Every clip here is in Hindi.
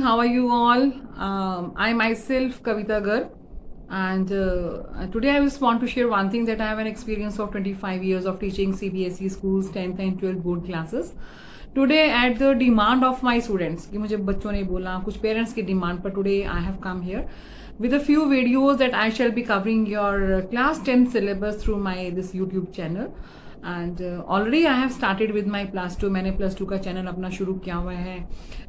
how are you all? I myself, Kavita Garg, and today I just want to share one thing that I have an experience of 25 years of teaching CBSE schools, 10th and 12th board classes. Today, at the demand of my students, कि मुझे बच्चों ने बोला, कुछ parents की demand पर today I have come here with a few videos that I shall be covering your class 10 syllabus through my this YouTube channel. And already I have started with my +2. मैंने +2 का चैनल अपना शुरू किया हुआ है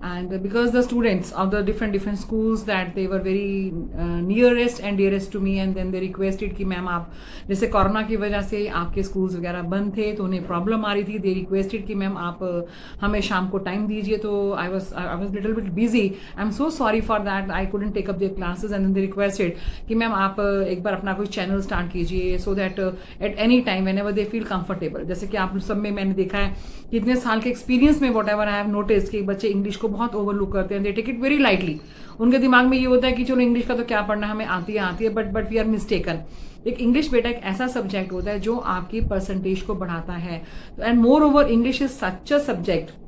and because the students of the different schools that they were very nearest and dearest to me and then they requested कि मैम आप, जैसे कोरोना की वजह से आपके स्कूल्स वगैरह बंद थे तो उन्हें प्रॉब्लम आ रही थी. दे रिक्वेस्टेड कि मैम आप हमें शाम को टाइम दीजिए. तो I was little bit busy. I am so sorry for that. I couldn't take up their classes and then they requested कि मैम आप एक बार अपना कोई चैनल स्टार्ट कीजिए so that at any time whenever they feel comfortable. जैसे कि आप सब में मैंने देखा है कि इतने साल के एक्सपीरियंस में whatever I have notice कि बच्चे इंग्लिश को बहुत ओवरलुक करते हैं. They take it very lightly. उनके दिमाग में ये होता है कि चलो इंग्लिश का तो क्या पढ़ना, हमें आती है बट वी आर मिस्टेकन. एक इंग्लिश बेटा एक ऐसा सब्जेक्ट होता है जो आपकी परसेंटेज को बढ़ाता है. And moreover English is such a subject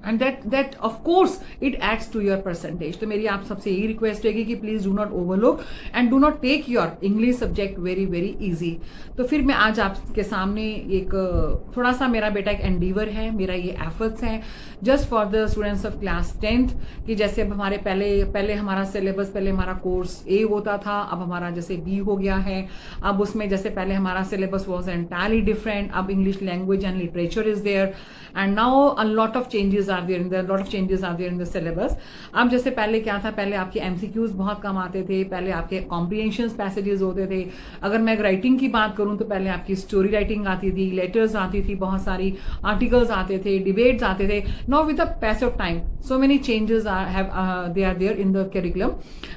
and that of course it adds to your percentage. तो मेरी आप सबसे यही रिक्वेस्ट रहेगी कि please do not overlook and do not take your English subject very very easy. तो फिर मैं आज आपके सामने एक थोड़ा सा मेरा बेटा एक एंडीवर है, मेरा ये एफर्ट्स है just for the students of class 10th कि जैसे अब हमारे पहले हमारा सिलेबस, पहले हमारा कोर्स ए होता था, अब हमारा जैसे बी हो गया है. अब उसमें जैसे पहले हमारा सिलेबस वॉज एंटायरली डिफरेंट. अब English language and literature is there and now a lot of changes are there in the syllabus. अब जैसे पहले क्या था, पहले आपके एमसीक्यूज बहुत कम आते थे, पहले आपके कॉम्प्रिहेंशन पैसेजेस होते थे. अगर मैं राइटिंग की बात करूं तो पहले आपकी स्टोरी राइटिंग आती थी, लेटर्स आती थी, बहुत सारी आर्टिकल्स आते थे, डिबेट्स आते थे. Now with the pace of time so many changes they are there in the curriculum.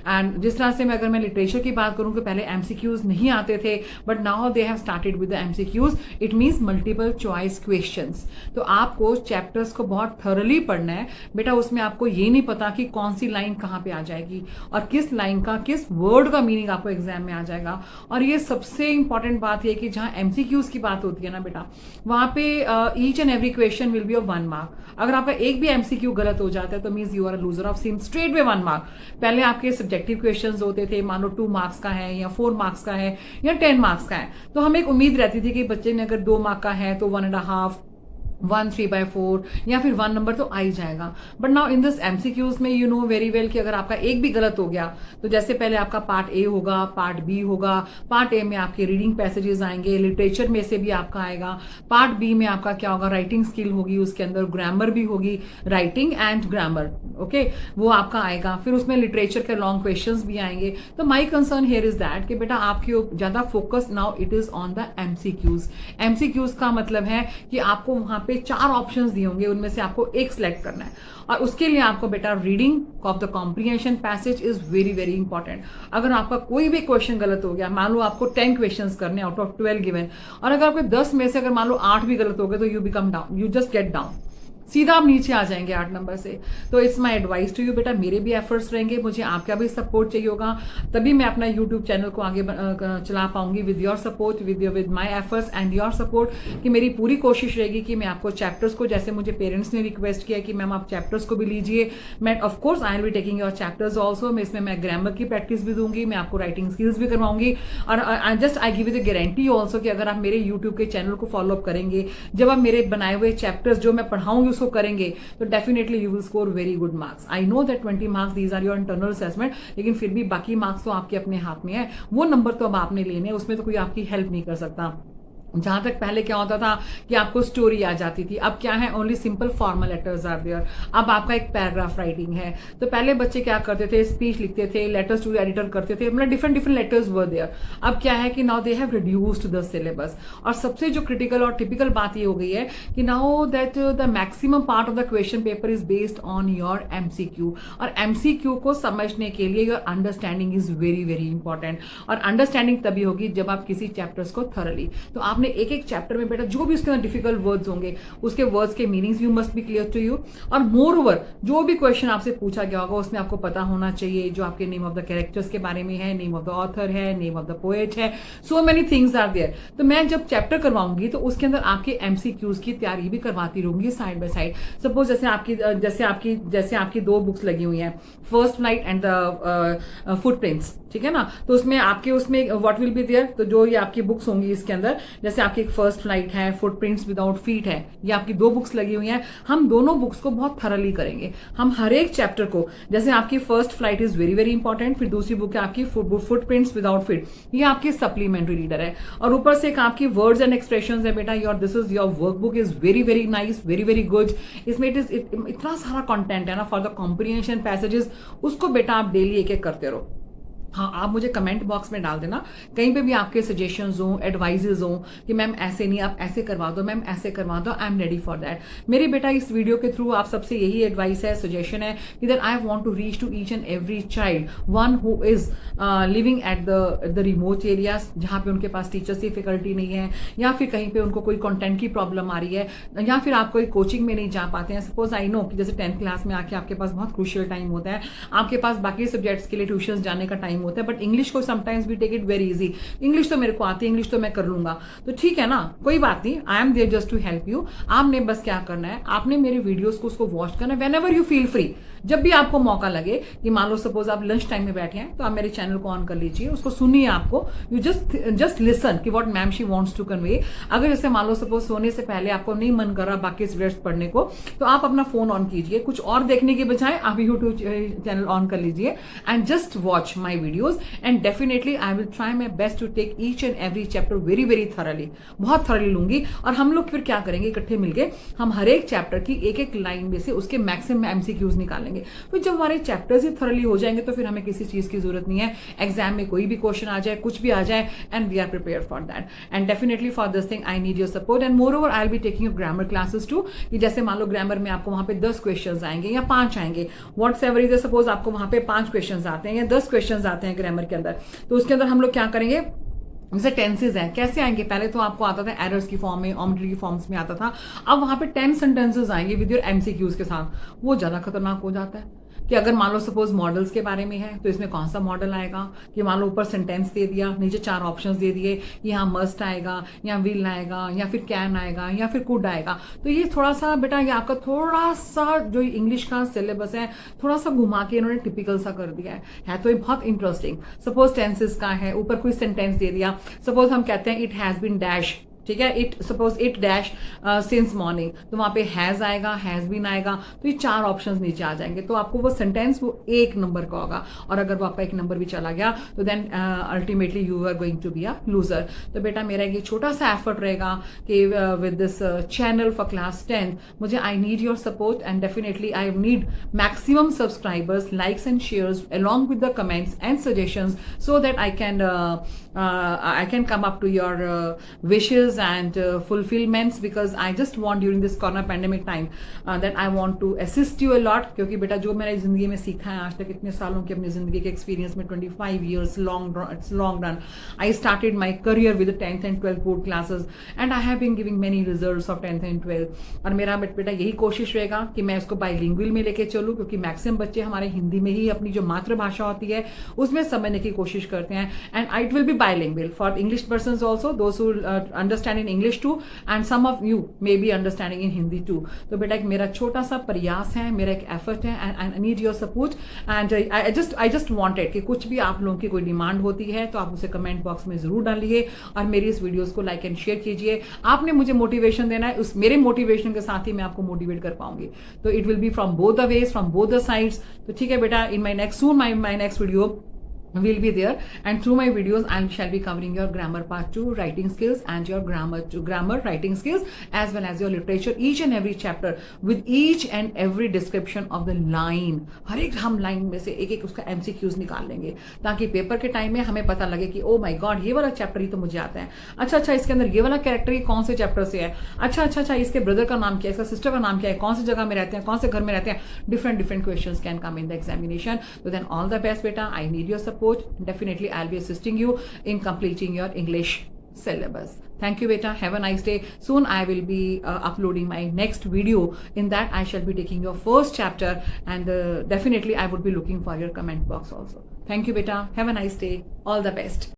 And जिस तरह से अगर मैं लिटरेचर की बात करूं तो पहले एमसीक्यूज नहीं आते थे but now they have started with the MCQs. It means multiple choice questions. तो आपको चैप्टर्स को बहुत थॉरली पढ़ना है बेटा. उसमें आपको ये नहीं पता कि कौन सी लाइन कहां पे आ जाएगी और किस लाइन का, किस वर्ड का मीनिंग आपको एग्जाम में आ जाएगा. और ये सबसे इंपॉर्टेंट बात है कि जहां एमसीक्यूज की बात होती है ना बेटा, वहां पे each and every question will be of 1 mark. अगर आपका एक भी एमसीक्यू गलत हो जाता है तो means you are a loser of sim straight way 1 mark. पहले आपके सब्जेक्टिव क्वेश्चन होते थे, मान लो 2 मार्क्स का है या 4 मार्क्स का है या 10 मार्क्स का है, तो हमें एक उम्मीद रहती थी कि बच्चे ने अगर 2 मार्क का है तो 1.5, 1 3/4 या फिर 1 नंबर तो आ ही जाएगा. But now in this MCQs में यू नो वेरी वेल कि अगर आपका एक भी गलत हो गया तो जैसे पहले आपका पार्ट ए होगा, पार्ट बी होगा. पार्ट ए में आपके रीडिंग पैसेजेस आएंगे, लिटरेचर में से भी आपका आएगा. पार्ट बी में आपका क्या होगा, राइटिंग स्किल होगी, उसके अंदर ग्रामर भी होगी, राइटिंग एंड ग्रामर, ओके, वो आपका आएगा. फिर उसमें लिटरेचर के लॉन्ग क्वेश्चंस भी आएंगे. तो my concern here is that कि बेटा आपकी ज्यादा focus now it is on the MCQs. MCQs का मतलब है कि आपको वहां पे 4 ऑप्शंस दिए होंगे, उनमें से आपको एक सिलेक्ट करना है. और उसके लिए आपको बेटा reading of the comprehension passage is very very important. अगर आपका कोई भी क्वेश्चन गलत हो गया, मान लो आपको 10 क्वेश्चंस करने आउट ऑफ 12 गिवन, और अगर आपके 10 में से अगर मान लो 8 भी गलत हो गए तो you become down, you just get down, सीधा आप नीचे आ जाएंगे 8 नंबर से. तो it's my advice to you बेटा, मेरे भी एफर्ट्स रहेंगे, मुझे आपका भी सपोर्ट चाहिए होगा, तभी मैं अपना यूट्यूब चैनल को आगे चला पाऊंगी. With your support, with my efforts and your support, कि मेरी पूरी कोशिश रहेगी कि मैं आपको चैप्टर्स को, जैसे मुझे पेरेंट्स ने रिक्वेस्ट किया कि मैम आप चैप्टर्स को भी लीजिए, मैं of course I will be taking your chapters also. मैं इसमें मैं ग्रामर की प्रैक्टिस भी दूंगी, मैं आपको राइटिंग स्किल्स भी करवाऊंगी. और I give you the guarantee also कि अगर आप मेरे यूट्यूब के चैनल को फॉलोअप करेंगे, जब आप मेरे बनाए हुए चैप्टर्स जो मैं पढ़ाऊंगी उसको करेंगे, तो definitely you will score very good marks. I know that 20 marks these are your internal assessment, लेकिन फिर भी बाकी मार्क्स तो आपके अपने हाथ में है. वो नंबर तो अब आपने लेने हैं, उसमें तो कोई आपकी हेल्प नहीं कर सकता. जहां तक पहले क्या होता था कि आपको स्टोरी आ जाती थी, अब क्या है, only simple formal letters are there. अब आपका एक पैराग्राफ राइटिंग है. तो पहले बच्चे क्या करते थे, स्पीच लिखते थे, लेटर्स टू एडिटर करते थे, मतलब डिफरेंट लेटर्स वर देयर. अब क्या है कि now they have reduced the syllabus. और सबसे जो क्रिटिकल और टिपिकल बात ये हो गई है कि now that the maximum part of the question paper is based on your MCQ. और एमसीक्यू को समझने के लिए your understanding is very very important. और अंडरस्टैंडिंग तभी होगी जब आप किसी चैप्टर्स को थॉरली, तो आप आपने एक एक चैप्टर में बेटा जो भी उसके अंदर डिफिकल्ट वर्ड्स होंगे उसके वर्ड्स के meanings you must be clear to you. और मोर ओवर जो भी क्वेश्चन आपसे पूछा गया होगा उसमें आपको पता होना चाहिए जो आपके नेम ऑफ द कैरेक्टर्स के बारे में है, नेम ऑफ द ऑथर है, नेम ऑफ द पोएट है, so many things are there. तो मैं जब चैप्टर करवाऊंगी तो उसके अंदर आपके एमसीक्यूज की तैयारी भी करवाती रहूंगी साइड बाय साइड। सपोज जैसे आपकी दो बुक्स लगी हुई हैं, first flight and the footprints, ठीक है ना। तो उसमें आपके उसमें व्हाट विल बी देयर, तो जो ये आपकी बुक्स होंगी इसके अंदर, जैसे आपकी एक फर्स्ट फ्लाइट है, फुटप्रिंट्स विदाउट फीट है, ये आपकी दो बुक्स लगी हुई हैं। हम दोनों बुक्स को बहुत थरली करेंगे। हम हर एक चैप्टर को, जैसे आपकी first flight is very very important, फिर दूसरी बुक है आपकी फुटप्रिंट्स विदाउट फीट, ये आपकी सप्लीमेंट्री रीडर है। और ऊपर से एक आपकी वर्ड्स एंड एक्सप्रेशंस है बेटा, your this is your workbook is very very nice, very very good. इसमें इतना सारा कंटेंट है ना फॉर द कॉम्प्रिहेंशन पैसेजेस, उसको बेटा आप डेली एक एक करते रहो। हाँ, आप मुझे कमेंट बॉक्स में डाल देना कहीं पे भी आपके सजेशंस हो, एडवाइजेज हो कि मैम ऐसे नहीं, आप ऐसे करवा दो, मैम ऐसे करवा दो, I am ready for that. मेरे बेटा इस वीडियो के थ्रू आप सबसे यही एडवाइस है, सजेशन है कि that I want to reach to each and every child one who is living at the remote areas, जहाँ पे उनके पास टीचर्स की फैकल्टी नहीं है, या फिर कहीं पे उनको कोई कंटेंट की प्रॉब्लम आ रही है, या फिर आप कोई कोचिंग में नहीं जा पाते हैं। सपोज आई नो कि जैसे 10th क्लास में आके आपके पास बहुत क्रूशियल टाइम होता है, आपके पास बाकी सब्जेक्ट्स के लिए ट्यूशन जाने का टाइम होता है, बट इंग्लिश को sometimes we take it very easy, English तो मेरे को आती है, इंग्लिश तो मैं कर लूंगा, तो ठीक है ना, कोई बात नहीं, I am there just to help you. आपने बस क्या करना है, आपने मेरे वीडियोस को उसको वॉच करना है व्हेनेवर यू फील फ्री, जब भी आपको मौका लगे कि मान लो सपोज आप लंच टाइम में बैठे हैं तो आप मेरे चैनल को ऑन कर लीजिए, उसको सुनिए, आपको यू जस्ट लिसन कि what ma'am she wants to convey. अगर जैसे मान लो सपोज सोने से पहले आपको नहीं मन कर रहा बाकी सब्जेक्ट्स पढ़ने को, तो आप अपना फोन ऑन कीजिए, कुछ और देखने के बजाय आप यूट्यूब चैनल ऑन कर लीजिए and just watch my videos, and definitely I will try my best to take each and every chapter very very thoroughly, बहुत थरली लूंगी। और हम लोग फिर क्या करेंगे, इकट्ठे मिलकर हम हर एक चैप्टर की एक एक लाइन में से उसके मैक्सिमम एमसीक्यूज निकालेंगे। तो जब हमारे चैप्टर्स ही थरली हो जाएंगे तो फिर हमें किसी चीज की जरूरत नहीं है, एग्जाम में कोई भी क्वेश्चन आ जाए, कुछ भी आ जाए, and we are prepare for that. And definitely for this thing I need your support, and moreover I will be taking your grammar classes too, कि जैसे मान लो ग्रामर में आपको वहां पे 10 क्वेश्चन आएंगे या 5 आएंगे, व्हाट्स एवर इज, सपोज आपको वहां पे 5 क्वेश्चन आते हैं या 10 क्वेश्चन आते हैं ग्रामर के अंदर, तो उसके अंदर हम लोग क्या करेंगे, जैसे टेंसेज हैं, कैसे आएंगे, पहले तो आपको आता था एरर्स की फॉर्म में, ऑमनरी की फॉर्म्स में आता था, अब वहां पे 10 सेंटेंसेज आएंगे विद योर एमसीक्यूज के साथ। वो ज्यादा खतरनाक हो जाता है कि अगर मान लो सपोज मॉडल्स के बारे में है तो इसमें कौन सा मॉडल आएगा, कि मान लो ऊपर सेंटेंस दे दिया, नीचे 4 ऑप्शंस दे दिए, यहाँ मस्ट आएगा, यहाँ विल आएगा, या फिर कैन आएगा, या फिर कुड आएगा। तो ये थोड़ा सा बेटा, ये आपका थोड़ा सा जो इंग्लिश का सिलेबस है थोड़ा सा घुमा के इन्होंने टिपिकल सा कर दिया है तो ये बहुत इंटरेस्टिंग। सपोज टेंसेस का है, ऊपर कोई सेंटेंस दे दिया, सपोज हम कहते हैं इट हैज बीन डैश, ठीक है, it suppose it dash since morning, तो वहां पे हैज आएगा, हैज बीन आएगा, तो ये 4 ऑप्शंस नीचे आ जाएंगे, तो आपको वो सेंटेंस वो 1 नंबर का होगा, और अगर वो आपका 1 नंबर भी चला गया तो then ultimately you are going to be a loser. तो बेटा मेरा एक छोटा सा एफर्ट रहेगा कि with this channel for class 10 मुझे I need your support, and definitely I need maximum subscribers, likes and shares along with the comments and suggestions, so that I can come up to your wishes and fulfillments, because I just want during this corona pandemic time that I want to assist you a lot, क्योंकि बेटा जो मैंने जिंदगी में सीखा है आज तक, इतने सालों की अपनी जिंदगी के एक्सपीरियंस में, 25 years long run, I started my career with the 10th and 12th board classes and I have been giving many results of 10th and 12th, और मेरा बेटा यही कोशिश रहेगा कि मैं इसको बाइलिंगुअल में लेके चलूँ, क्योंकि मैक्सिमम बच्चे हमारे हिंदी में ही अपनी जो मातृभाषा होती है उसमें समझने की कोशिश करते हैं, and it will B bilingual for English persons also, those who understand in English too, and some of you may be understanding in Hindi too. तो बेटा एक मेरा छोटा सा प्रयास है, मेरा एक एफर्ट है, and I need your support, and I just wanted कि कुछ भी आप लोगों की कोई डिमांड होती है तो आप उसे कमेंट बॉक्स में जरूर डालिए, और मेरी इस वीडियोस को लाइक एंड शेयर कीजिए। आपने मुझे मोटिवेशन देना है, उस मेरे मोटिवेशन के साथ ही मैं आपको मोटिवेट कर पाऊंगी, तो it will be from both the ways, from both the sides. तो ठीक है बेटा, in my next video will be there, and through my videos I shall be covering your grammar part 2, writing skills, and your grammar writing skills, as well as your literature, each and every chapter with each and every description of the line। हर एक हम लाइन में से एक एक उसका MCQs निकाल लेंगे, ताकि पेपर के टाइम में हमें पता लगे कि ओ माय गॉड ये वाला चैप्टर ही तो मुझे आता है, अच्छा इसके अंदर ये वाला कैरेक्टर ही कौन से चैप्टर से है, अच्छा इसके ब्रदर का नाम क्या है, इसका सिस्टर का नाम क्या है, कौन सी जगह में रहते हैं, कौन से घर में रहते हैं, different questions can come in the examination. तो देन ऑल द बेस्ट बेटा, आई need your support. Definitely I'll be assisting you in completing your English syllabus. Thank you, beta. Have a nice day. Soon I will be uploading my next video. In that I shall be taking your first chapter, and definitely I would be looking for your comment box also. Thank you, beta. Have a nice day. All the best.